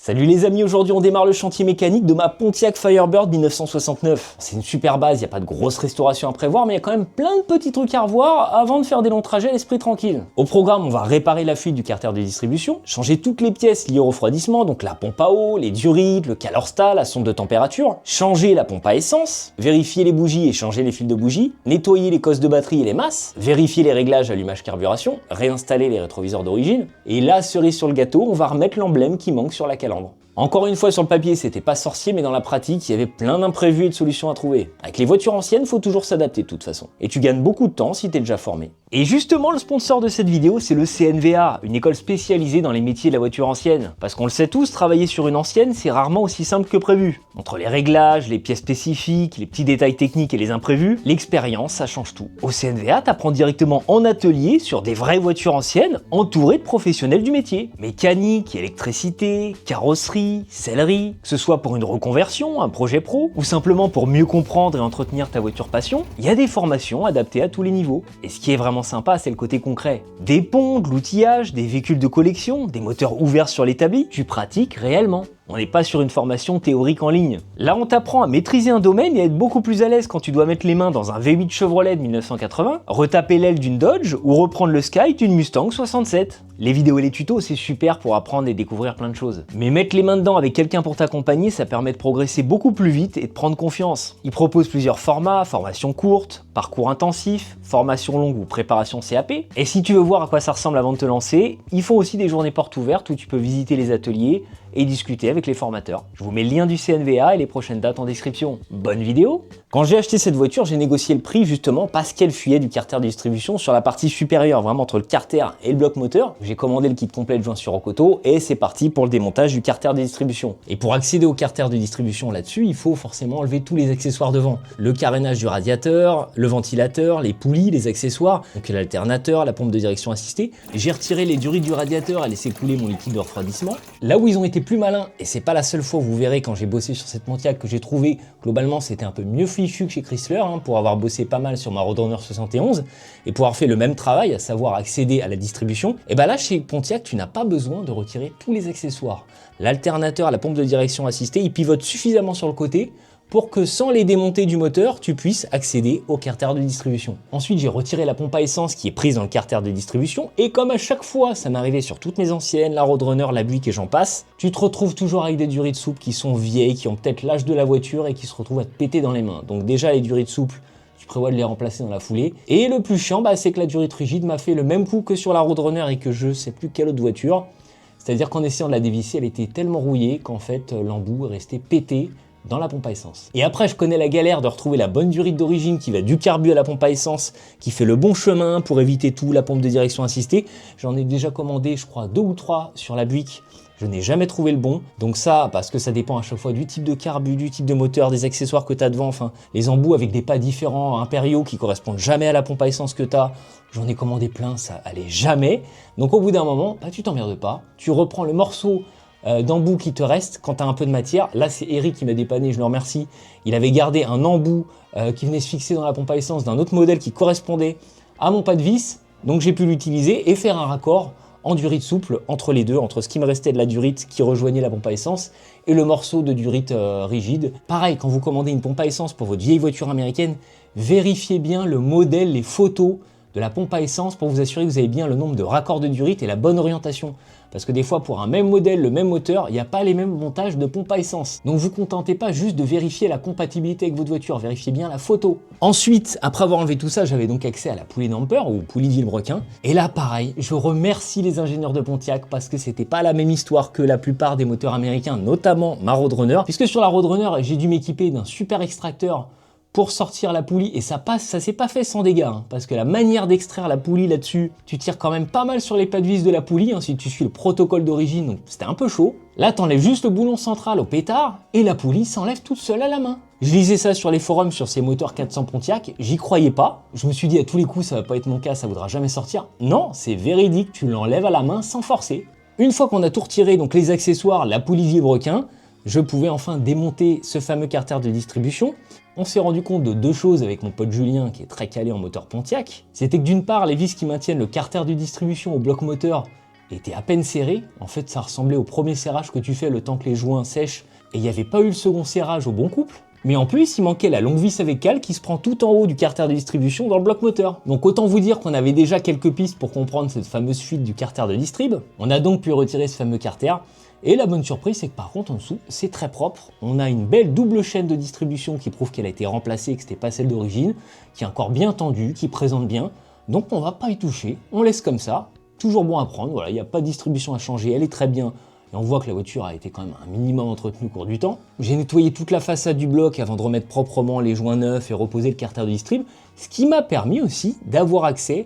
Salut les amis, aujourd'hui on démarre le chantier mécanique de ma Pontiac Firebird 1969. C'est une super base, il n'y a pas de grosse restauration à prévoir, mais il y a quand même plein de petits trucs à revoir avant de faire des longs trajets à l'esprit tranquille. Au programme, on va réparer la fuite du carter de distribution, changer toutes les pièces liées au refroidissement, donc la pompe à eau, les durites, le calorstat, la sonde de température, changer la pompe à essence, vérifier les bougies et changer les fils de bougies, nettoyer les cosses de batterie et les masses, vérifier les réglages allumage carburation, réinstaller les rétroviseurs d'origine, et la cerise sur le gâteau, on va remettre l'emblème qui manque sur la calandre. Encore une fois, sur le papier, c'était pas sorcier, mais dans la pratique, il y avait plein d'imprévus et de solutions à trouver. Avec les voitures anciennes, faut toujours s'adapter de toute façon. Et tu gagnes beaucoup de temps si t'es déjà formé. Et justement, le sponsor de cette vidéo, c'est le CNVA, une école spécialisée dans les métiers de la voiture ancienne. Parce qu'on le sait tous, travailler sur une ancienne, c'est rarement aussi simple que prévu. Entre les réglages, les pièces spécifiques, les petits détails techniques et les imprévus, l'expérience, ça change tout. Au CNVA, t'apprends directement en atelier sur des vraies voitures anciennes, entourées de professionnels du métier. Mécanique, électricité, carrosserie, sellerie, que ce soit pour une reconversion, un projet pro, ou simplement pour mieux comprendre et entretenir ta voiture passion, il y a des formations adaptées à tous les niveaux. Et ce qui est vraiment sympa, c'est le côté concret. Des ponts, de l'outillage, des véhicules de collection, des moteurs ouverts sur l'établi, tu pratiques réellement. On n'est pas sur une formation théorique en ligne. Là, on t'apprend à maîtriser un domaine et à être beaucoup plus à l'aise quand tu dois mettre les mains dans un V8 Chevrolet de 1980, retaper l'aile d'une Dodge ou reprendre le Sky d'une Mustang 67. Les vidéos et les tutos, c'est super pour apprendre et découvrir plein de choses. Mais mettre les mains dedans avec quelqu'un pour t'accompagner, ça permet de progresser beaucoup plus vite et de prendre confiance. Ils proposent plusieurs formats, formation courte, parcours intensif, formation longue ou préparation CAP. Et si tu veux voir à quoi ça ressemble avant de te lancer, ils font aussi des journées portes ouvertes où tu peux visiter les ateliers et discuter avec les formateurs. Je vous mets le lien du CNVA et les prochaines dates en description. Bonne vidéo! Quand j'ai acheté cette voiture, j'ai négocié le prix justement parce qu'elle fuyait du carter de distribution sur la partie supérieure, vraiment entre le carter et le bloc moteur. J'ai commandé le kit complet de joint sur Rocoto et c'est parti pour le démontage du carter de distribution. Et pour accéder au carter de distribution là-dessus, il faut forcément enlever tous les accessoires devant. Le carénage du radiateur, le ventilateur, les poulies, les accessoires, donc l'alternateur, la pompe de direction assistée. J'ai retiré les durites du radiateur et laissé couler mon liquide de refroidissement. Là où ils ont été plus malins, et c'est pas la seule fois, vous verrez quand j'ai bossé sur cette Pontiac que j'ai trouvé globalement c'était un peu mieux fichu que chez Chrysler, pour avoir bossé pas mal sur ma Roadrunner 71 et pour avoir fait le même travail, à savoir accéder à la distribution. Et bah là chez Pontiac, tu n'as pas besoin de retirer tous les accessoires. L'alternateur, la pompe de direction assistée, il pivote suffisamment sur le côté pour que sans les démonter du moteur, tu puisses accéder au carter de distribution. Ensuite, j'ai retiré la pompe à essence qui est prise dans le carter de distribution, et comme à chaque fois, ça m'arrivait sur toutes mes anciennes, la Roadrunner, la Buick et j'en passe, tu te retrouves toujours avec des durites souples qui sont vieilles, qui ont peut-être l'âge de la voiture et qui se retrouvent à te péter dans les mains. Donc déjà, les durites souples, tu prévois de les remplacer dans la foulée. Et le plus chiant, c'est que la durite rigide m'a fait le même coup que sur la Roadrunner et que je sais plus quelle autre voiture. C'est-à-dire qu'en essayant de la dévisser, elle était tellement rouillée qu'en fait, l'embout est resté pété dans la pompe à essence. Et après, je connais la galère de retrouver la bonne durite d'origine qui va du carbu à la pompe à essence, qui fait le bon chemin pour éviter tout, la pompe de direction assistée. J'en ai déjà commandé, je crois, 2 ou 3 sur la Buick. Je n'ai jamais trouvé le bon. Donc ça, parce que ça dépend à chaque fois du type de carbu, du type de moteur, des accessoires que tu as devant, enfin, les embouts avec des pas différents, impériaux, qui correspondent jamais à la pompe à essence que tu as. J'en ai commandé plein, ça allait jamais. Donc au bout d'un moment, tu t'emmerdes pas. Tu reprends le morceau d'embout qui te reste quand tu as un peu de matière. Là, c'est Eric qui m'a dépanné, je le remercie. Il avait gardé un embout qui venait se fixer dans la pompe à essence d'un autre modèle qui correspondait à mon pas de vis. Donc j'ai pu l'utiliser et faire un raccord en durite souple entre les deux, entre ce qui me restait de la durite qui rejoignait la pompe à essence et le morceau de durite rigide. Pareil, quand vous commandez une pompe à essence pour votre vieille voiture américaine, vérifiez bien le modèle, les photos de la pompe à essence pour vous assurer que vous avez bien le nombre de raccords de durite et la bonne orientation. Parce que des fois, pour un même modèle, le même moteur, il n'y a pas les mêmes montages de pompe à essence. Donc vous ne contentez pas juste de vérifier la compatibilité avec votre voiture, vérifiez bien la photo. Ensuite, après avoir enlevé tout ça, j'avais donc accès à la poulie damper ou poulie de vilebrequin. Et là, pareil, je remercie les ingénieurs de Pontiac parce que c'était pas la même histoire que la plupart des moteurs américains, notamment ma Roadrunner. Puisque sur la Roadrunner, j'ai dû m'équiper d'un super extracteur pour sortir la poulie, et ça s'est pas fait sans dégâts, parce que la manière d'extraire la poulie là-dessus, tu tires quand même pas mal sur les pas de vis de la poulie, si tu suis le protocole d'origine, donc c'était un peu chaud. Là, t'enlèves juste le boulon central au pétard, et la poulie s'enlève toute seule à la main. Je lisais ça sur les forums sur ces moteurs 400 Pontiac, j'y croyais pas. Je me suis dit à tous les coups, ça va pas être mon cas, ça voudra jamais sortir. Non, c'est véridique, tu l'enlèves à la main sans forcer. Une fois qu'on a tout retiré, donc les accessoires, la poulie de vilebrequin, je pouvais enfin démonter ce fameux carter de distribution. On s'est rendu compte de deux choses avec mon pote Julien qui est très calé en moteur Pontiac. C'était que d'une part, les vis qui maintiennent le carter de distribution au bloc moteur, était à peine serré. En fait, ça ressemblait au premier serrage que tu fais le temps que les joints sèchent, et il n'y avait pas eu le second serrage au bon couple. Mais en plus, il manquait la longue vis avec cale qui se prend tout en haut du carter de distribution dans le bloc moteur. Donc autant vous dire qu'on avait déjà quelques pistes pour comprendre cette fameuse fuite du carter de distrib. On a donc pu retirer ce fameux carter. Et la bonne surprise, c'est que par contre, en dessous, c'est très propre. On a une belle double chaîne de distribution qui prouve qu'elle a été remplacée et que c'était pas celle d'origine, qui est encore bien tendue, qui présente bien. Donc on va pas y toucher, on laisse comme ça. Toujours bon à prendre, voilà, il n'y a pas de distribution à changer, elle est très bien. Et on voit que la voiture a été quand même un minimum entretenue au cours du temps. J'ai nettoyé toute la façade du bloc avant de remettre proprement les joints neufs et reposer le carter de distrib, ce qui m'a permis aussi d'avoir accès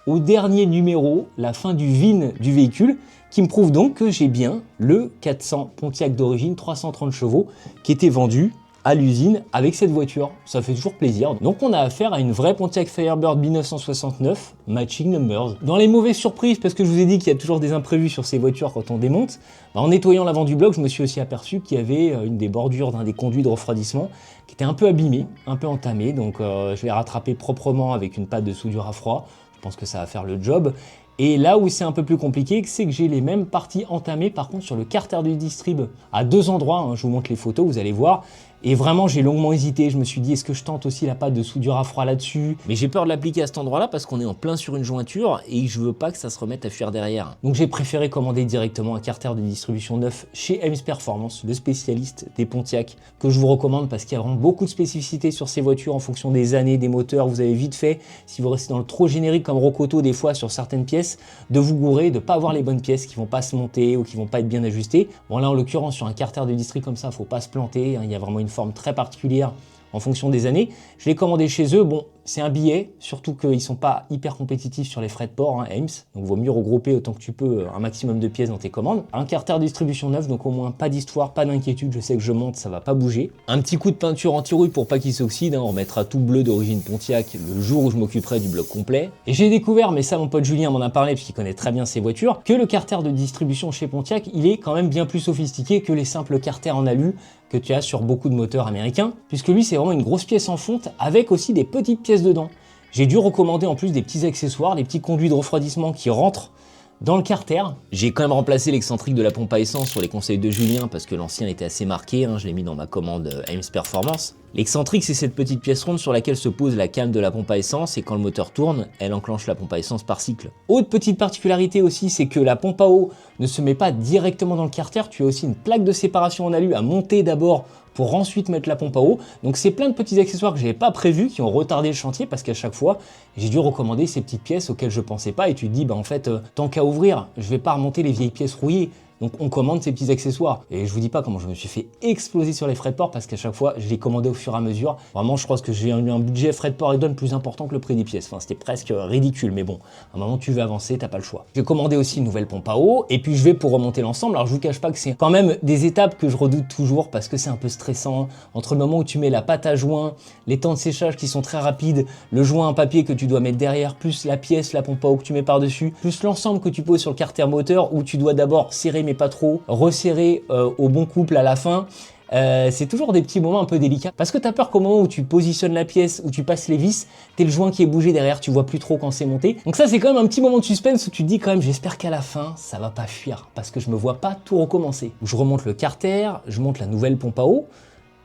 au dernier numéro, la fin du VIN du véhicule, qui me prouve donc que j'ai bien le 400 Pontiac d'origine 330 chevaux qui était vendu à l'usine avec cette voiture. Ça fait toujours plaisir. Donc on a affaire à une vraie Pontiac Firebird 1969 matching numbers. Dans les mauvaises surprises, parce que je vous ai dit qu'il y a toujours des imprévus sur ces voitures quand on démonte, en nettoyant l'avant du bloc, je me suis aussi aperçu qu'il y avait une des bordures d'un des conduits de refroidissement qui était un peu abîmée, un peu entamée. Donc je l'ai rattrapé proprement avec une pâte de soudure à froid. Je pense que ça va faire le job. Et là où c'est un peu plus compliqué, c'est que j'ai les mêmes parties entamées par contre sur le carter du distrib à deux endroits, hein, je vous montre les photos, vous allez voir. Et vraiment j'ai longuement hésité, je me suis dit est-ce que je tente aussi la pâte de soudure à froid là-dessus? Mais j'ai peur de l'appliquer à cet endroit-là parce qu'on est en plein sur une jointure et je veux pas que ça se remette à fuir derrière. Donc j'ai préféré commander directement un carter de distribution neuf chez Ames Performance, le spécialiste des Pontiac, que je vous recommande parce qu'il y a vraiment beaucoup de spécificités sur ces voitures en fonction des années, des moteurs. Vous avez vite fait, si vous restez dans le trop générique comme Rocoto des fois sur certaines pièces, de vous gourer, de pas avoir les bonnes pièces qui vont pas se monter ou qui vont pas être bien ajustées. Bon là en l'occurrence sur un carter de district comme ça, faut pas se planter, hein, il y a vraiment une forme très particulière en fonction des années. Je l'ai commandé chez eux, bon c'est un billet, surtout qu'ils sont pas hyper compétitifs sur les frais de port, hein, Ames, donc vaut mieux regrouper autant que tu peux un maximum de pièces dans tes commandes. Un carter de distribution neuf, donc au moins pas d'histoire, pas d'inquiétude, je sais que je monte, ça va pas bouger. Un petit coup de peinture anti-rouille pour pas qu'il s'oxyde, hein, on remettra tout bleu d'origine Pontiac le jour où je m'occuperai du bloc complet. Et j'ai découvert, mais ça mon pote Julien m'en a parlé puisqu'il connaît très bien ces voitures, que le carter de distribution chez Pontiac, il est quand même bien plus sophistiqué que les simples carters en alu que tu as sur beaucoup de moteurs américains, puisque lui c'est vraiment une grosse pièce en fonte avec aussi des petites pièces dedans. J'ai dû recommander en plus des petits accessoires, des petits conduits de refroidissement qui rentrent dans le carter. J'ai quand même remplacé l'excentrique de la pompe à essence sur les conseils de Julien parce que l'ancien était assez marqué, hein, je l'ai mis dans ma commande Ames Performance. L'excentrique, c'est cette petite pièce ronde sur laquelle se pose la cam de la pompe à essence et quand le moteur tourne, elle enclenche la pompe à essence par cycle. Autre petite particularité aussi, c'est que la pompe à eau ne se met pas directement dans le carter, tu as aussi une plaque de séparation en alu à monter d'abord pour ensuite mettre la pompe à eau. Donc c'est plein de petits accessoires que je n'avais pas prévus qui ont retardé le chantier parce qu'à chaque fois, j'ai dû recommander ces petites pièces auxquelles je pensais pas et tu te dis, bah en fait, tant qu'à ouvrir, je vais pas remonter les vieilles pièces rouillées. Donc on commande ces petits accessoires. Et je vous dis pas comment je me suis fait exploser sur les frais de port parce qu'à chaque fois, je les commandais au fur et à mesure. Vraiment, je pense que j'ai eu un budget frais de port et douane plus important que le prix des pièces. Enfin, c'était presque ridicule, mais bon, à un moment, tu veux avancer, t'as pas le choix. J'ai commandé aussi une nouvelle pompe à eau et puis je vais pour remonter l'ensemble. Alors je vous cache pas que c'est quand même des étapes que je redoute toujours parce que c'est un peu stressant. Entre le moment où tu mets la pâte à joint, les temps de séchage qui sont très rapides, le joint en papier que tu dois mettre derrière, plus la pièce, la pompe à eau que tu mets par-dessus, plus l'ensemble que tu poses sur le carter moteur où tu dois d'abord serrer mais pas trop, resserrer au bon couple à la fin. C'est toujours des petits moments un peu délicats parce que tu as peur qu'au moment où tu positionnes la pièce, où tu passes les vis, t'es le joint qui est bougé derrière, tu vois plus trop quand c'est monté. Donc ça c'est quand même un petit moment de suspense où tu te dis quand même j'espère qu'à la fin ça va pas fuir parce que je me vois pas tout recommencer. Je remonte le carter, je monte la nouvelle pompe à eau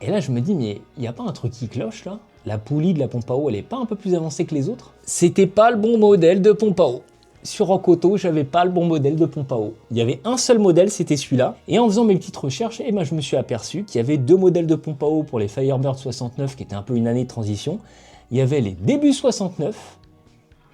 et là je me dis mais il n'y a pas un truc qui cloche là? La poulie de la pompe à eau elle est pas un peu plus avancée que les autres? C'était pas le bon modèle de pompe à eau. Sur Rocoto, j'avais pas le bon modèle de pompe à eau. Il y avait un seul modèle, c'était celui-là. Et en faisant mes petites recherches, je me suis aperçu qu'il y avait deux modèles de pompe à eau pour les Firebird 69, qui étaient un peu une année de transition. Il y avait les débuts 69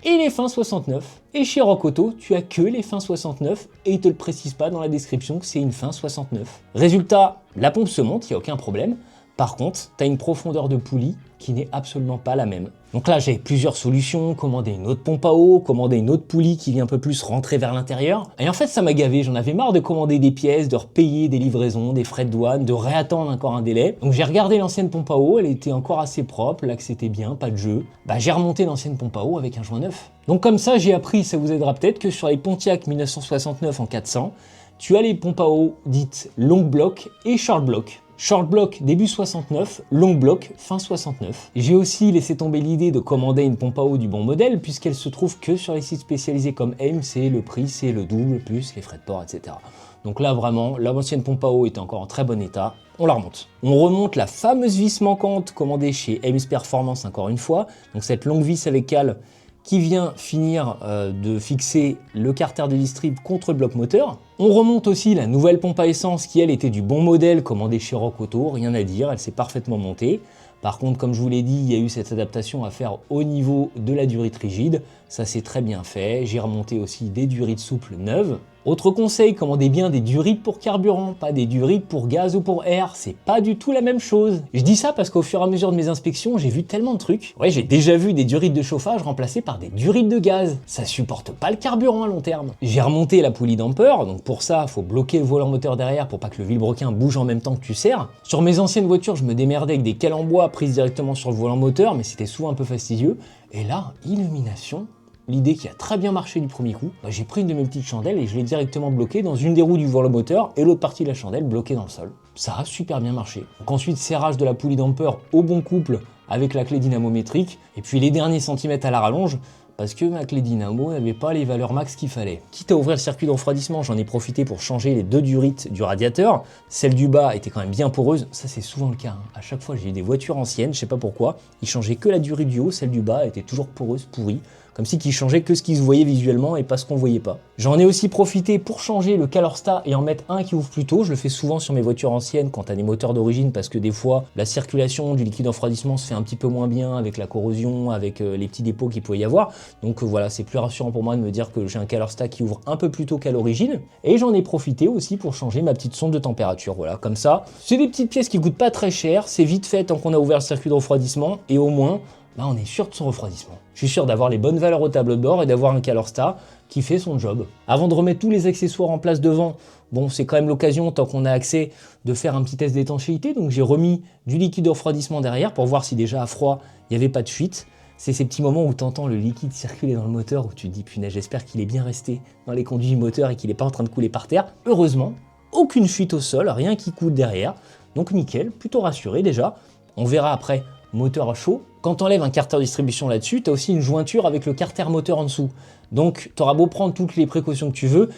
et les fins 69. Et chez Rocoto, tu as que les fins 69 et ils te le précisent pas dans la description que c'est une fin 69. Résultat, la pompe se monte, il n'y a aucun problème. Par contre, tu as une profondeur de poulie qui n'est absolument pas la même. Donc là, j'ai plusieurs solutions, commander une autre pompe à eau, commander une autre poulie qui vient un peu plus rentrer vers l'intérieur. Et en fait, ça m'a gavé, j'en avais marre de commander des pièces, de repayer des livraisons, des frais de douane, de réattendre encore un délai. Donc j'ai regardé l'ancienne pompe à eau, elle était encore assez propre, là que c'était bien, pas de jeu. J'ai remonté l'ancienne pompe à eau avec un joint neuf. Donc comme ça, j'ai appris, ça vous aidera peut-être, que sur les Pontiac 1969 en 400, tu as les pompes à eau dites long bloc et short bloc. Short block début 69, long block fin 69. J'ai aussi laissé tomber l'idée de commander une pompe à eau du bon modèle puisqu'elle se trouve que sur les sites spécialisés comme AIM, c'est le prix, c'est le double, plus les frais de port, etc. Donc là vraiment, l'ancienne pompe à eau était encore en très bon état, on la remonte. On remonte la fameuse vis manquante commandée chez Ames Performance encore une fois, donc cette longue vis avec cale qui vient finir de fixer le carter de distrib contre le bloc moteur. On remonte aussi la nouvelle pompe à essence qui elle était du bon modèle commandée chez Rock Auto, rien à dire, elle s'est parfaitement montée. Par contre, comme je vous l'ai dit, il y a eu cette adaptation à faire au niveau de la durite rigide, ça c'est très bien fait. J'ai remonté aussi des durites souples neuves. Autre conseil, commandez bien des durites pour carburant, pas des durites pour gaz ou pour air, c'est pas du tout la même chose. Je dis ça parce qu'au fur et à mesure de mes inspections, j'ai vu tellement de trucs. Ouais, j'ai déjà vu des durites de chauffage remplacées par des durites de gaz. Ça supporte pas le carburant à long terme. J'ai remonté la poulie damper, donc pour ça, faut bloquer le volant moteur derrière pour pas que le vilebrequin bouge en même temps que tu serres. Sur mes anciennes voitures, je me démerdais avec des cales en bois prises directement sur le volant moteur, mais c'était souvent un peu fastidieux. Et là, illumination. L'idée qui a très bien marché du premier coup, j'ai pris une de mes petites chandelles et je l'ai directement bloquée dans une des roues du volant moteur et l'autre partie de la chandelle bloquée dans le sol. Ça a super bien marché. Donc ensuite, serrage de la poulie damper au bon couple avec la clé dynamométrique et puis les derniers centimètres à la rallonge parce que ma clé dynamo n'avait pas les valeurs max qu'il fallait. Quitte à ouvrir le circuit de refroidissement, j'en ai profité pour changer les deux durites du radiateur. Celle du bas était quand même bien poreuse, ça c'est souvent le cas. À chaque fois j'ai eu des voitures anciennes, je sais pas pourquoi, ils changeaient que la durite du haut, celle du bas était toujours poreuse, pourrie. Comme si qu'ils changeaient que ce qui se voyait visuellement et pas ce qu'on voyait pas. J'en ai aussi profité pour changer le Calorsta et en mettre un qui ouvre plus tôt. Je le fais souvent sur mes voitures anciennes quand t'as des moteurs d'origine parce que des fois la circulation du liquide en refroidissement se fait un petit peu moins bien avec la corrosion, avec les petits dépôts qu'il peut y avoir. Donc voilà, c'est plus rassurant pour moi de me dire que j'ai un Calorsta qui ouvre un peu plus tôt qu'à l'origine. Et j'en ai profité aussi pour changer ma petite sonde de température. Voilà, comme ça, c'est des petites pièces qui coûtent pas très cher, c'est vite fait tant qu'on a ouvert le circuit de refroidissement et au moins, là on est sûr de son refroidissement. Je suis sûr d'avoir les bonnes valeurs au tableau de bord et d'avoir un Calorsta qui fait son job. Avant de remettre tous les accessoires en place devant, bon c'est quand même l'occasion, tant qu'on a accès, de faire un petit test d'étanchéité. Donc j'ai remis du liquide de refroidissement derrière pour voir si déjà à froid, il n'y avait pas de fuite. C'est ces petits moments où tu entends le liquide circuler dans le moteur, où tu te dis punaise, j'espère qu'il est bien resté dans les conduits du moteur et qu'il n'est pas en train de couler par terre. Heureusement, aucune fuite au sol, rien qui coule derrière. Donc nickel, plutôt rassuré déjà. On verra après moteur à chaud. Quand tu enlèves un carter distribution là-dessus, tu as aussi une jointure avec le carter moteur en dessous. Donc tu auras beau prendre toutes les précautions que tu veux,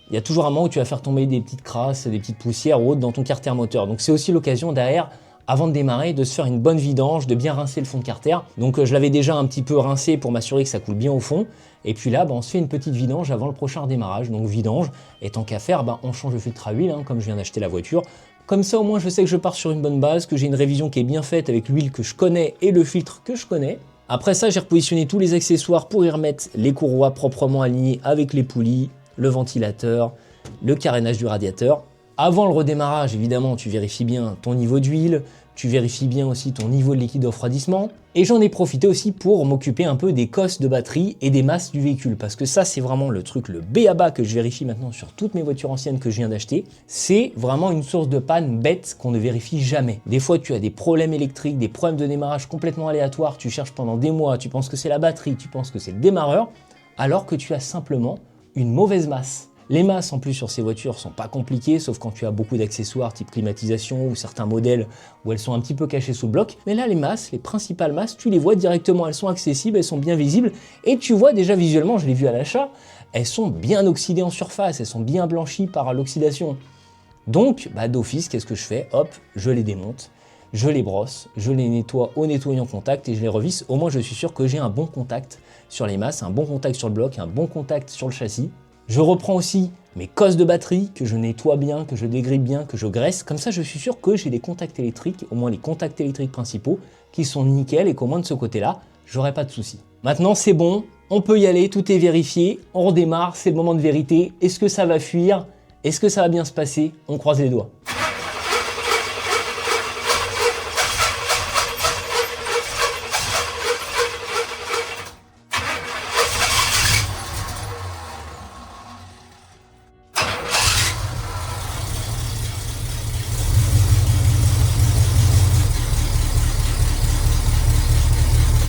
il y a toujours un moment où tu vas faire tomber des petites crasses, des petites poussières ou autres dans ton carter moteur. Donc c'est aussi l'occasion derrière, avant de démarrer, de se faire une bonne vidange, de bien rincer le fond de carter. Donc je l'avais déjà un petit peu rincé pour m'assurer que ça coule bien au fond. Et puis là, on se fait une petite vidange avant le prochain redémarrage. Donc vidange, et tant qu'à faire, on change le filtre à huile, comme je viens d'acheter la voiture. Comme ça, au moins, je sais que je pars sur une bonne base, que j'ai une révision qui est bien faite avec l'huile que je connais et le filtre que je connais. Après ça, j'ai repositionné tous les accessoires pour y remettre les courroies proprement alignées avec les poulies, le ventilateur, le carénage du radiateur. Avant le redémarrage, évidemment, tu vérifies bien ton niveau d'huile, tu vérifies bien aussi ton niveau de liquide de refroidissement. Et j'en ai profité aussi pour m'occuper un peu des cosses de batterie et des masses du véhicule. Parce que ça, c'est vraiment le truc, le b.a.-ba que je vérifie maintenant sur toutes mes voitures anciennes que je viens d'acheter. C'est vraiment une source de panne bête qu'on ne vérifie jamais. Des fois, tu as des problèmes électriques, des problèmes de démarrage complètement aléatoires. Tu cherches pendant des mois, tu penses que c'est la batterie, tu penses que c'est le démarreur, alors que tu as simplement une mauvaise masse. Les masses en plus sur ces voitures sont pas compliquées, sauf quand tu as beaucoup d'accessoires type climatisation ou certains modèles où elles sont un petit peu cachées sous le bloc. Mais là, les masses, les principales masses, tu les vois directement, elles sont accessibles, elles sont bien visibles. Et tu vois déjà visuellement, je l'ai vu à l'achat, elles sont bien oxydées en surface, elles sont bien blanchies par l'oxydation. Donc, d'office, qu'est-ce que je fais? Hop, je les démonte, je les brosse, je les nettoie au nettoyant contact et je les revisse. Au moins, je suis sûr que j'ai un bon contact sur les masses, un bon contact sur le bloc, un bon contact sur le châssis. Je reprends aussi mes cosses de batterie que je nettoie bien, que je dégrippe bien, que je graisse. Comme ça, je suis sûr que j'ai des contacts électriques, au moins les contacts électriques principaux, qui sont nickel et qu'au moins de ce côté-là, j'aurai pas de soucis. Maintenant, c'est bon, on peut y aller, tout est vérifié, on redémarre, c'est le moment de vérité. Est-ce que ça va fuir? Est-ce que ça va bien se passer? On croise les doigts.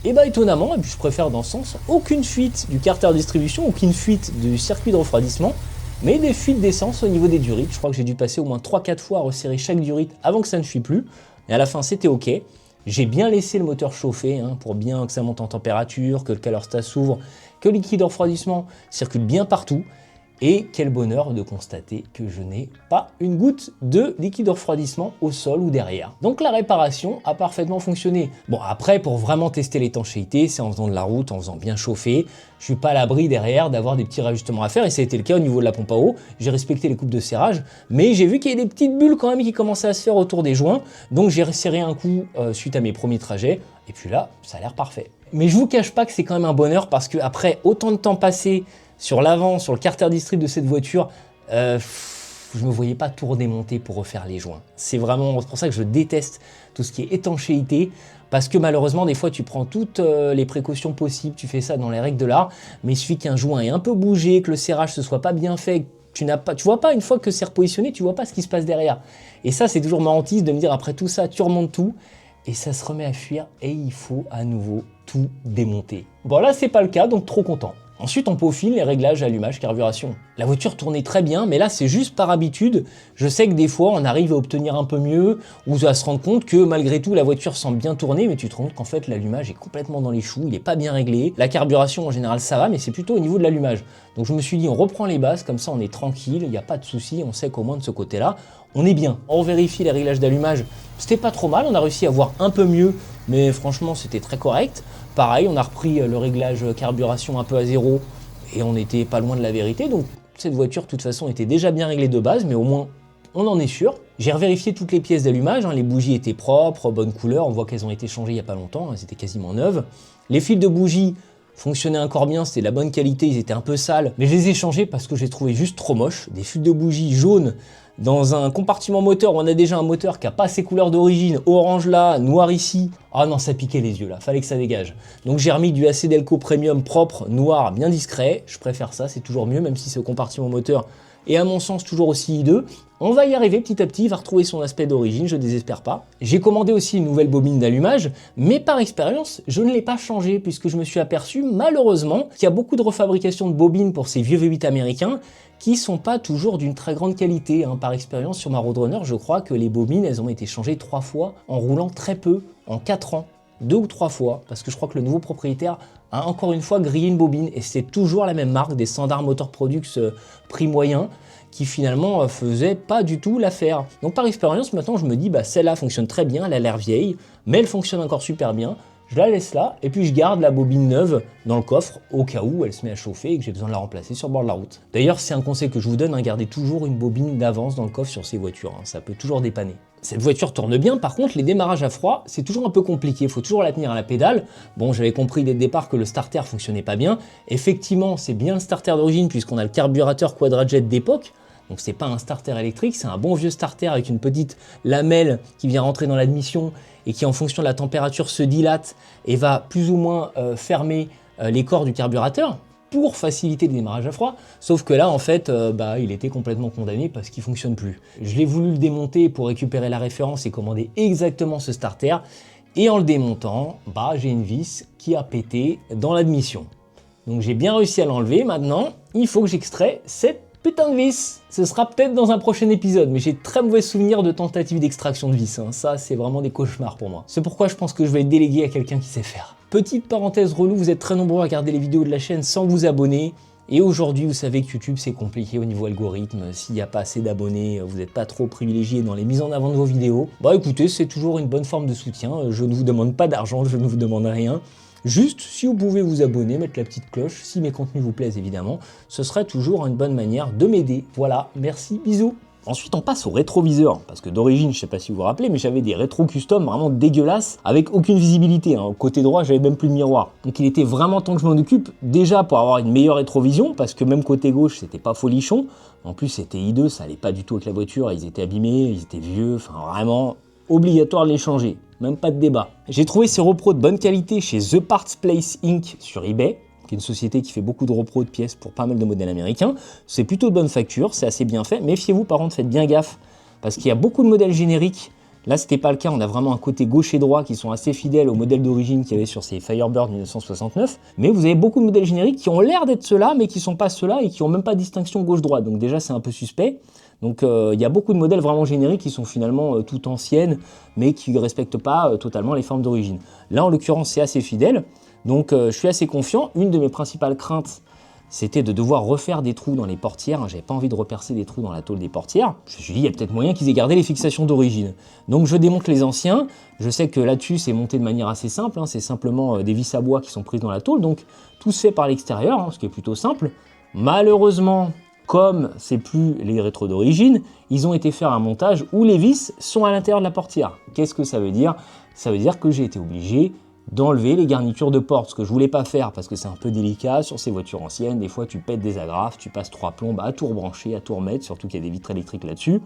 Et étonnamment, et puis je préfère dans ce sens, aucune fuite du carter distribution, aucune fuite du circuit de refroidissement. mais des fuites d'essence au niveau des durites. Je crois que j'ai dû passer au moins 3-4 fois à resserrer chaque durite avant que ça ne fuit plus. Et à la fin, c'était OK. J'ai bien laissé le moteur chauffer pour bien que ça monte en température, que le calerstat s'ouvre, que le liquide de refroidissement circule bien partout. Et quel bonheur de constater que je n'ai pas une goutte de liquide de refroidissement au sol ou derrière. Donc la réparation a parfaitement fonctionné. Bon, après, pour vraiment tester l'étanchéité, c'est en faisant de la route, en faisant bien chauffer. Je suis pas à l'abri derrière d'avoir des petits réajustements à faire, et ça a été le cas au niveau de la pompe à eau. J'ai respecté les coupes de serrage, mais j'ai vu qu'il y avait des petites bulles quand même qui commençaient à se faire autour des joints. Donc j'ai resserré un coup suite à mes premiers trajets, et puis là, ça a l'air parfait. Mais je vous cache pas que c'est quand même un bonheur, parce que après autant de temps passé sur l'avant, sur le carter distrib de cette voiture, je ne me voyais pas tout redémonter pour refaire les joints. C'est vraiment pour ça que je déteste tout ce qui est étanchéité, parce que malheureusement, des fois, tu prends toutes les précautions possibles, tu fais ça dans les règles de l'art, mais il suffit qu'un joint ait un peu bougé, que le serrage ne soit pas bien fait, tu vois pas, une fois que c'est repositionné, tu vois pas ce qui se passe derrière. Et ça, c'est toujours ma hantise de me dire, après tout ça, tu remontes tout, et ça se remet à fuir, et il faut à nouveau tout démonter. Bon, là, c'est pas le cas, donc trop content. Ensuite, on peaufine les réglages allumage carburation. La voiture tournait très bien, mais là, c'est juste par habitude. Je sais que des fois, on arrive à obtenir un peu mieux, ou à se rendre compte que malgré tout, la voiture semble bien tourner, mais tu te rends compte qu'en fait, l'allumage est complètement dans les choux, il n'est pas bien réglé. La carburation, en général, ça va, mais c'est plutôt au niveau de l'allumage. Donc je me suis dit, on reprend les bases, comme ça, on est tranquille, il n'y a pas de souci, on sait qu'au moins de ce côté-là, on est bien. On vérifie les réglages d'allumage, c'était pas trop mal, on a réussi à voir un peu mieux, mais franchement, c'était très correct. Pareil, on a repris le réglage carburation un peu à zéro et on n'était pas loin de la vérité. Donc cette voiture, de toute façon, était déjà bien réglée de base, mais au moins, on en est sûr. J'ai revérifié toutes les pièces d'allumage, les bougies étaient propres, bonne couleur, on voit qu'elles ont été changées il n'y a pas longtemps, elles étaient quasiment neuves. Les fils de bougies fonctionnaient encore bien, c'était de la bonne qualité, ils étaient un peu sales, mais je les ai changés parce que je les trouvais juste trop moches. Des fils de bougies jaunes dans un compartiment moteur où on a déjà un moteur qui n'a pas ses couleurs d'origine, orange là, noir ici. Ah non, ça piquait les yeux là, fallait que ça dégage. Donc j'ai remis du AC Delco Premium propre, noir, bien discret. Je préfère ça, c'est toujours mieux, même si c'est au compartiment moteur. Et à mon sens, toujours aussi hideux. On va y arriver petit à petit, il va retrouver son aspect d'origine, je ne désespère pas. J'ai commandé aussi une nouvelle bobine d'allumage, mais par expérience, je ne l'ai pas changée puisque je me suis aperçu, malheureusement, qu'il y a beaucoup de refabrication de bobines pour ces vieux V8 américains qui sont pas toujours d'une très grande qualité. Par expérience, sur ma Roadrunner, je crois que les bobines, elles ont été changées 3 fois en roulant très peu, en 4 ans. 2 ou 3 fois, parce que je crois que le nouveau propriétaire a encore une fois grillé une bobine, et c'est toujours la même marque, des Standard Motor Products prix moyen, qui finalement faisait pas du tout l'affaire. Donc par expérience, maintenant je me dis, celle-là fonctionne très bien, elle a l'air vieille, mais elle fonctionne encore super bien. Je la laisse là, et puis je garde la bobine neuve dans le coffre, au cas où elle se met à chauffer et que j'ai besoin de la remplacer sur le bord de la route. D'ailleurs, c'est un conseil que je vous donne, gardez toujours une bobine d'avance dans le coffre sur ces voitures, ça peut toujours dépanner. Cette voiture tourne bien, par contre, les démarrages à froid, c'est toujours un peu compliqué, il faut toujours la tenir à la pédale. Bon, j'avais compris dès le départ que le starter fonctionnait pas bien. Effectivement, c'est bien le starter d'origine, puisqu'on a le carburateur Quadrajet d'époque. Donc c'est pas un starter électrique, c'est un bon vieux starter avec une petite lamelle qui vient rentrer dans l'admission et qui en fonction de la température se dilate et va plus ou moins fermer les corps du carburateur pour faciliter le démarrage à froid. Sauf que là en fait il était complètement condamné parce qu'il fonctionne plus. Je l'ai voulu le démonter pour récupérer la référence et commander exactement ce starter, et en le démontant, j'ai une vis qui a pété dans l'admission. Donc j'ai bien réussi à l'enlever. Maintenant il faut que j'extrais cette putain de vis. Ce sera peut-être dans un prochain épisode, mais j'ai très mauvais souvenirs de tentatives d'extraction de vis. Ça, c'est vraiment des cauchemars pour moi. C'est pourquoi je pense que je vais être délégué à quelqu'un qui sait faire. Petite parenthèse relou, vous êtes très nombreux à regarder les vidéos de la chaîne sans vous abonner. Et aujourd'hui, vous savez que YouTube, c'est compliqué au niveau algorithme. S'il n'y a pas assez d'abonnés, vous n'êtes pas trop privilégié dans les mises en avant de vos vidéos. Écoutez, c'est toujours une bonne forme de soutien. Je ne vous demande pas d'argent, je ne vous demande rien. Juste, si vous pouvez vous abonner, mettre la petite cloche, si mes contenus vous plaisent évidemment, ce serait toujours une bonne manière de m'aider. Voilà, merci, bisous. Ensuite, on passe au rétroviseur, parce que d'origine, je sais pas si vous vous rappelez, mais j'avais des rétros custom vraiment dégueulasses, avec aucune visibilité. Côté droit, j'avais même plus de miroir. Donc il était vraiment temps que je m'en occupe, déjà pour avoir une meilleure rétrovision, parce que même côté gauche, c'était pas folichon. En plus, c'était hideux, ça allait pas du tout avec la voiture, ils étaient abîmés, ils étaient vieux, vraiment obligatoire de les changer. Même pas de débat. J'ai trouvé ces repros de bonne qualité chez The Parts Place Inc. sur eBay, qui est une société qui fait beaucoup de repros de pièces pour pas mal de modèles américains. C'est plutôt de bonne facture, c'est assez bien fait. Méfiez-vous par contre, faites bien gaffe, parce qu'il y a beaucoup de modèles génériques Là, c'était pas le cas, on a vraiment un côté gauche et droit qui sont assez fidèles au modèle d'origine qu'il y avait sur ces Firebird 1969, mais vous avez beaucoup de modèles génériques qui ont l'air d'être ceux-là, mais qui sont pas ceux-là et qui ont même pas de distinction gauche-droite, donc déjà c'est un peu suspect. Donc il y a beaucoup de modèles vraiment génériques qui sont finalement tout anciennes, mais qui ne respectent pas totalement les formes d'origine. Là, en l'occurrence, c'est assez fidèle, donc je suis assez confiant. Une de mes principales craintes, c'était de devoir refaire des trous dans les portières. J'avais pas envie de repercer des trous dans la tôle des portières. Je me suis dit, il y a peut-être moyen qu'ils aient gardé les fixations d'origine. Donc je démonte les anciens. Je sais que là-dessus, c'est monté de manière assez simple. Hein. C'est simplement des vis à bois qui sont prises dans la tôle. Donc tout se fait par l'extérieur, hein, ce qui est plutôt simple. Malheureusement, comme c'est plus les rétros d'origine, ils ont été faire un montage où les vis sont à l'intérieur de la portière. Qu'est-ce que ça veut dire? Ça veut dire que j'ai été obligé d'enlever les garnitures de porte, ce que je voulais pas faire parce que c'est un peu délicat sur ces voitures anciennes. Des fois, tu pètes des agrafes, tu passes 3 plombes à tout rebrancher, à tout remettre, surtout qu'il y a des vitres électriques là-dessus.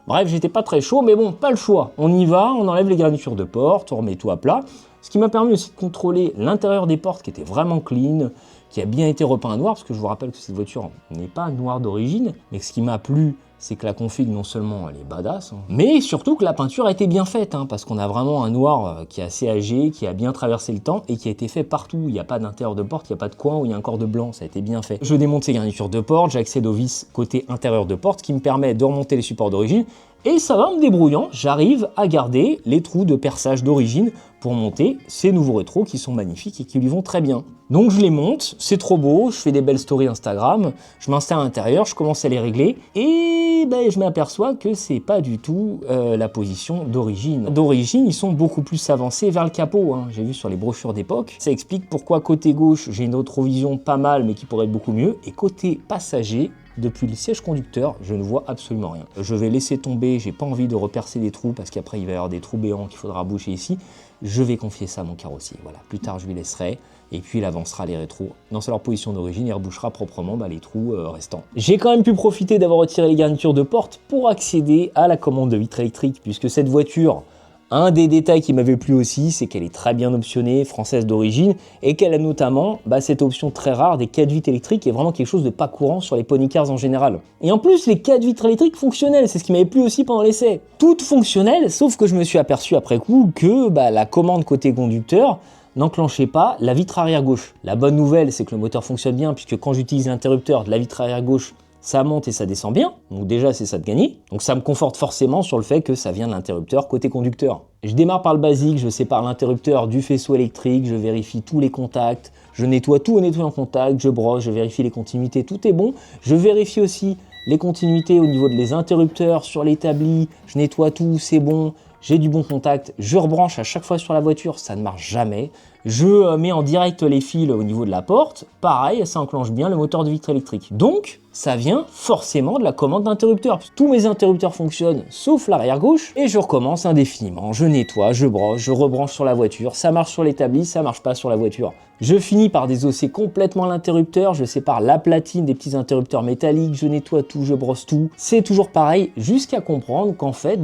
Bref, j'étais pas très chaud, mais bon, pas le choix. On y va, on enlève les garnitures de porte, on remet tout à plat. Ce qui m'a permis aussi de contrôler l'intérieur des portes qui était vraiment clean, qui a bien été repeint noir, parce que je vous rappelle que cette voiture n'est pas noire d'origine, mais ce qui m'a plu, c'est que la config, non seulement elle est badass, mais surtout que la peinture a été bien faite, parce qu'on a vraiment un noir qui est assez âgé, qui a bien traversé le temps et qui a été fait partout. Il n'y a pas d'intérieur de porte, il n'y a pas de coin où il y a un corps de blanc, ça a été bien fait. Je démonte ces garnitures de porte, j'accède aux vis côté intérieur de porte, qui me permet de remonter les supports d'origine, et ça va en me débrouillant, j'arrive à garder les trous de perçage d'origine pour monter ces nouveaux rétros qui sont magnifiques et qui lui vont très bien. Donc je les monte, c'est trop beau, je fais des belles stories Instagram, je m'installe à l'intérieur, je commence à les régler et je m'aperçois que c'est pas du tout la position d'origine. D'origine, ils sont beaucoup plus avancés vers le capot, j'ai vu sur les brochures d'époque. Ça explique pourquoi côté gauche, j'ai une rétrovision pas mal mais qui pourrait être beaucoup mieux, et côté passager, depuis le siège conducteur, je ne vois absolument rien. Je vais laisser tomber, j'ai pas envie de repercer des trous parce qu'après il va y avoir des trous béants qu'il faudra boucher ici. Je vais confier ça à mon carrossier. Voilà, plus tard je lui laisserai et puis il avancera les rétros dans leur position d'origine et rebouchera proprement les trous restants. J'ai quand même pu profiter d'avoir retiré les garnitures de porte pour accéder à la commande de vitre électrique, puisque cette voiture, un des détails qui m'avait plu aussi, c'est qu'elle est très bien optionnée, française d'origine, et qu'elle a notamment cette option très rare des 4 vitres électriques, qui est vraiment quelque chose de pas courant sur les pony cars en général. Et en plus, les 4 vitres électriques fonctionnelles, c'est ce qui m'avait plu aussi pendant l'essai. Toutes fonctionnelles, sauf que je me suis aperçu après coup que la commande côté conducteur n'enclenchait pas la vitre arrière gauche. La bonne nouvelle, c'est que le moteur fonctionne bien, puisque quand j'utilise l'interrupteur de la vitre arrière gauche, ça monte et ça descend bien, donc déjà c'est ça de gagner. Donc ça me conforte forcément sur le fait que ça vient de l'interrupteur côté conducteur. Je démarre par le basique, je sépare l'interrupteur du faisceau électrique, je vérifie tous les contacts, je nettoie tout au nettoyant contact, je brosse, je vérifie les continuités, tout est bon. Je vérifie aussi les continuités au niveau des interrupteurs sur l'établi, je nettoie tout, c'est bon. J'ai du bon contact, je rebranche à chaque fois sur la voiture, ça ne marche jamais. Je mets en direct les fils au niveau de la porte, pareil, ça enclenche bien le moteur de vitre électrique. Donc, ça vient forcément de la commande d'interrupteur. Tous mes interrupteurs fonctionnent, sauf l'arrière gauche, et je recommence indéfiniment. Je nettoie, je brosse, je rebranche sur la voiture, ça marche sur l'établi, ça marche pas sur la voiture. Je finis par désosser complètement l'interrupteur, je sépare la platine des petits interrupteurs métalliques, je nettoie tout, je brosse tout. C'est toujours pareil, jusqu'à comprendre qu'en fait,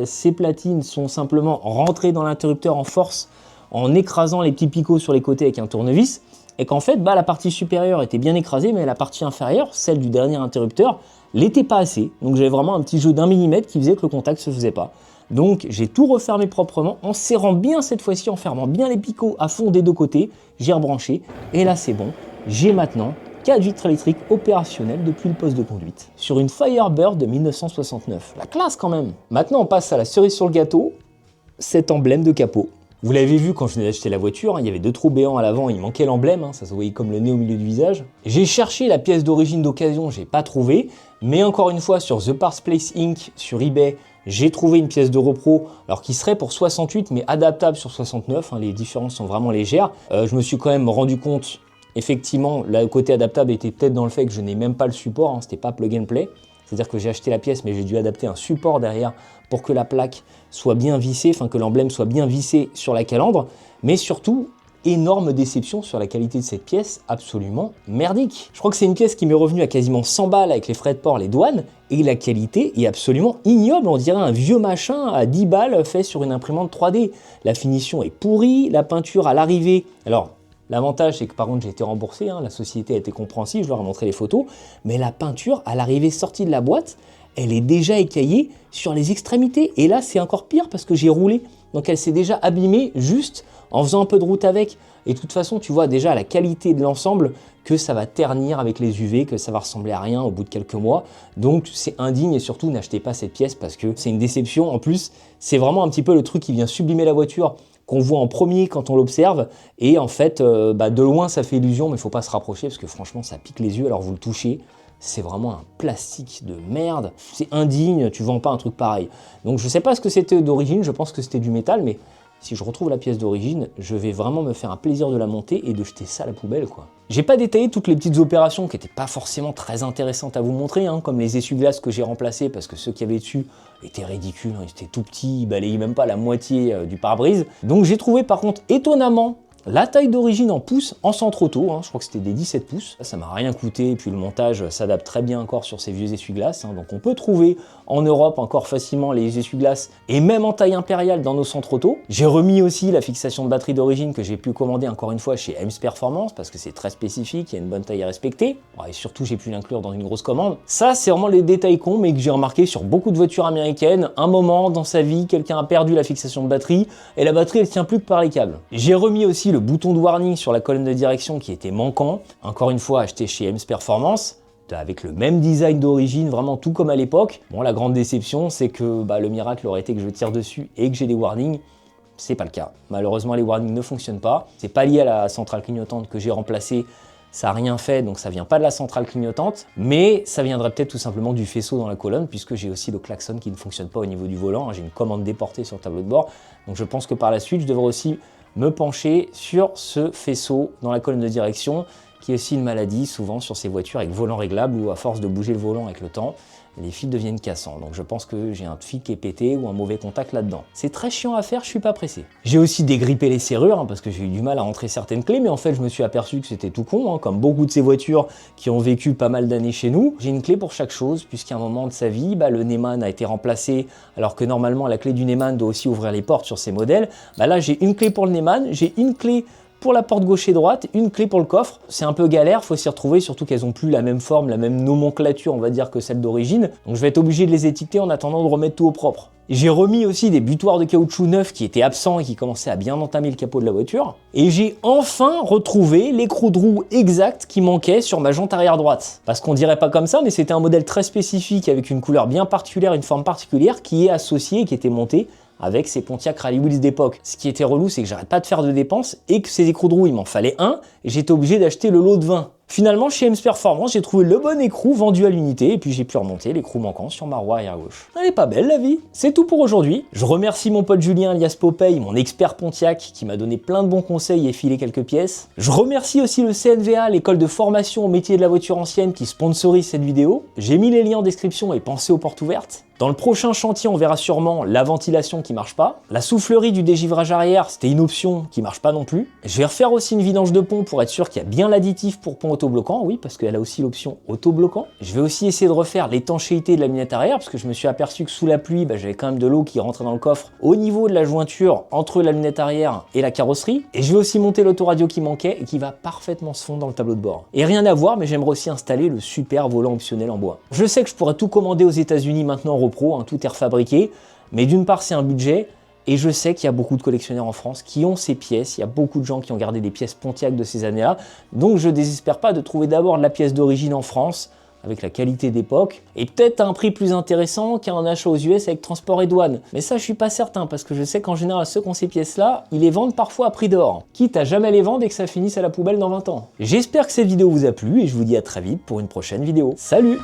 ces platines sont simplement rentrées dans l'interrupteur en force, en écrasant les petits picots sur les côtés avec un tournevis, et qu'en fait, la partie supérieure était bien écrasée, mais la partie inférieure, celle du dernier interrupteur, l'était pas assez. Donc j'avais vraiment un petit jeu d'1 millimètre qui faisait que le contact se faisait pas. Donc j'ai tout refermé proprement, en serrant bien cette fois-ci, en fermant bien les picots à fond des deux côtés, j'ai rebranché, et là c'est bon, j'ai maintenant 4 vitres électriques opérationnelles depuis le poste de conduite, sur une Firebird de 1969. La classe quand même. Maintenant on passe à la cerise sur le gâteau, cet emblème de capot. Vous l'avez vu quand je venais d'acheter la voiture, il y avait 2 trous béants à l'avant, il manquait l'emblème, ça se voyait comme le nez au milieu du visage. J'ai cherché la pièce d'origine d'occasion, j'ai pas trouvé, mais encore une fois sur The Parts Place Inc. sur eBay, j'ai trouvé une pièce de repro, alors qui serait pour 68 mais adaptable sur 69, les différences sont vraiment légères. Je me suis quand même rendu compte, effectivement, le côté adaptable était peut-être dans le fait que je n'ai même pas le support, c'était pas plug and play. C'est-à-dire que j'ai acheté la pièce, mais j'ai dû adapter un support derrière pour que la plaque soit bien vissée, que l'emblème soit bien vissé sur la calandre. Mais surtout, énorme déception sur la qualité de cette pièce, absolument merdique. Je crois que c'est une pièce qui m'est revenue à quasiment 100 balles avec les frais de port, les douanes, et la qualité est absolument ignoble. On dirait un vieux machin à 10 balles fait sur une imprimante 3D. La finition est pourrie, la peinture à l'arrivée. Alors, l'avantage, c'est que par contre, j'ai été remboursé, la société a été compréhensive, je leur ai montré les photos, mais la peinture, à l'arrivée sortie de la boîte, elle est déjà écaillée sur les extrémités. Et là, c'est encore pire parce que j'ai roulé. Donc elle s'est déjà abîmée juste en faisant un peu de route avec. Et de toute façon, tu vois déjà la qualité de l'ensemble que ça va ternir avec les UV, que ça va ressembler à rien au bout de quelques mois. Donc c'est indigne et surtout n'achetez pas cette pièce parce que c'est une déception. En plus, c'est vraiment un petit peu le truc qui vient sublimer la voiture qu'on voit en premier quand on l'observe. Et en fait, de loin, ça fait illusion, mais il ne faut pas se rapprocher parce que franchement, ça pique les yeux. Alors vous le touchez, c'est vraiment un plastique de merde. C'est indigne, tu vends pas un truc pareil. Donc je sais pas ce que c'était d'origine, je pense que c'était du métal, mais si je retrouve la pièce d'origine, je vais vraiment me faire un plaisir de la monter et de jeter ça à la poubelle, quoi. J'ai pas détaillé toutes les petites opérations qui n'étaient pas forcément très intéressantes à vous montrer, hein, comme les essuie-glaces que j'ai remplacés parce que ceux qu'il y avait dessus étaient ridicules, hein, ils étaient tout petits, ils balayaient même pas la moitié du pare-brise. Donc j'ai trouvé par contre étonnamment la taille d'origine en pouces en centre auto, hein, je crois que c'était des 17 pouces. Ça m'a rien coûté, et puis le montage s'adapte très bien encore sur ces vieux essuie-glaces. Hein, donc on peut trouver en Europe encore facilement les essuie-glaces, et même en taille impériale dans nos centres auto. J'ai remis aussi la fixation de batterie d'origine que j'ai pu commander encore une fois chez Ems Performance, parce que c'est très spécifique, il y a une bonne taille à respecter. Et surtout, j'ai pu l'inclure dans une grosse commande. Ça, c'est vraiment les détails cons, mais que j'ai remarqué sur beaucoup de voitures américaines. Un moment dans sa vie, quelqu'un a perdu la fixation de batterie, et la batterie, elle tient plus que par les câbles. J'ai remis aussi le bouton de warning sur la colonne de direction qui était manquant, encore une fois acheté chez Ems Performance, avec le même design d'origine, vraiment tout comme à l'époque. Bon, la grande déception, c'est que le miracle aurait été que je tire dessus et que j'ai des warnings. C'est pas le cas. Malheureusement, les warnings ne fonctionnent pas. C'est pas lié à la centrale clignotante que j'ai remplacée. Ça n'a rien fait, donc ça vient pas de la centrale clignotante, mais ça viendrait peut-être tout simplement du faisceau dans la colonne, puisque j'ai aussi le klaxon qui ne fonctionne pas au niveau du volant. J'ai une commande déportée sur le tableau de bord, donc je pense que par la suite, je devrais aussi me pencher sur ce faisceau dans la colonne de direction, qui est aussi une maladie souvent sur ces voitures avec volant réglable où à force de bouger le volant avec le temps, les fils deviennent cassants. Donc je pense que j'ai un fil qui est pété ou un mauvais contact là-dedans. C'est très chiant à faire, je suis pas pressé. J'ai aussi dégrippé les serrures, hein, parce que j'ai eu du mal à rentrer certaines clés, mais en fait je me suis aperçu que c'était tout con, hein, comme beaucoup de ces voitures qui ont vécu pas mal d'années chez nous. J'ai une clé pour chaque chose, puisqu'à un moment de sa vie, le Neumann a été remplacé, alors que normalement la clé du Neumann doit aussi ouvrir les portes sur ces modèles. Là j'ai une clé pour le Neumann, j'ai une clé pour la porte gauche et droite, une clé pour le coffre. C'est un peu galère, faut s'y retrouver, surtout qu'elles n'ont plus la même forme, la même nomenclature, on va dire, que celle d'origine. Donc je vais être obligé de les étiqueter en attendant de remettre tout au propre. J'ai remis aussi des butoirs de caoutchouc neufs qui étaient absents et qui commençaient à bien entamer le capot de la voiture. Et j'ai enfin retrouvé l'écrou de roue exact qui manquait sur ma jante arrière droite. Parce qu'on dirait pas comme ça, mais c'était un modèle très spécifique avec une couleur bien particulière, une forme particulière qui est associée et qui était montée avec ces Pontiac Rally Wheels d'époque. Ce qui était relou, c'est que j'arrête pas de faire de dépenses et que ces écrous de roue, il m'en fallait un et j'étais obligé d'acheter le lot de 20. Finalement, chez Ems Performance, j'ai trouvé le bon écrou vendu à l'unité et puis j'ai pu remonter l'écrou manquant sur ma roue arrière gauche. Elle est pas belle la vie. C'est tout pour aujourd'hui. Je remercie mon pote Julien alias Popeye, mon expert Pontiac, qui m'a donné plein de bons conseils et filé quelques pièces. Je remercie aussi le CNVA, l'école de formation au métier de la voiture ancienne, qui sponsorise cette vidéo. J'ai mis les liens en description et pensez aux portes ouvertes. Dans le prochain chantier, on verra sûrement la ventilation qui marche pas. La soufflerie du dégivrage arrière, c'était une option qui marche pas non plus. Je vais refaire aussi une vidange de pont pour être sûr qu'il y a bien l'additif pour pont autobloquant, oui, parce qu'elle a aussi l'option autobloquant. Je vais aussi essayer de refaire l'étanchéité de la lunette arrière, parce que je me suis aperçu que sous la pluie, j'avais quand même de l'eau qui rentrait dans le coffre au niveau de la jointure entre la lunette arrière et la carrosserie. Et je vais aussi monter l'autoradio qui manquait et qui va parfaitement se fondre dans le tableau de bord. Et rien à voir, mais j'aimerais aussi installer le super volant optionnel en bois. Je sais que je pourrais tout commander aux États-Unis maintenant Pro, hein, tout est refabriqué, mais d'une part c'est un budget, et je sais qu'il y a beaucoup de collectionneurs en France qui ont ces pièces, il y a beaucoup de gens qui ont gardé des pièces Pontiac de ces années-là, donc je désespère pas de trouver d'abord la pièce d'origine en France, avec la qualité d'époque, et peut-être à un prix plus intéressant qu'un achat aux US avec transport et douane. Mais ça je suis pas certain, parce que je sais qu'en général ceux qui ont ces pièces-là, ils les vendent parfois à prix d'or, quitte à jamais les vendre et que ça finisse à la poubelle dans 20 ans. J'espère que cette vidéo vous a plu, et je vous dis à très vite pour une prochaine vidéo. Salut!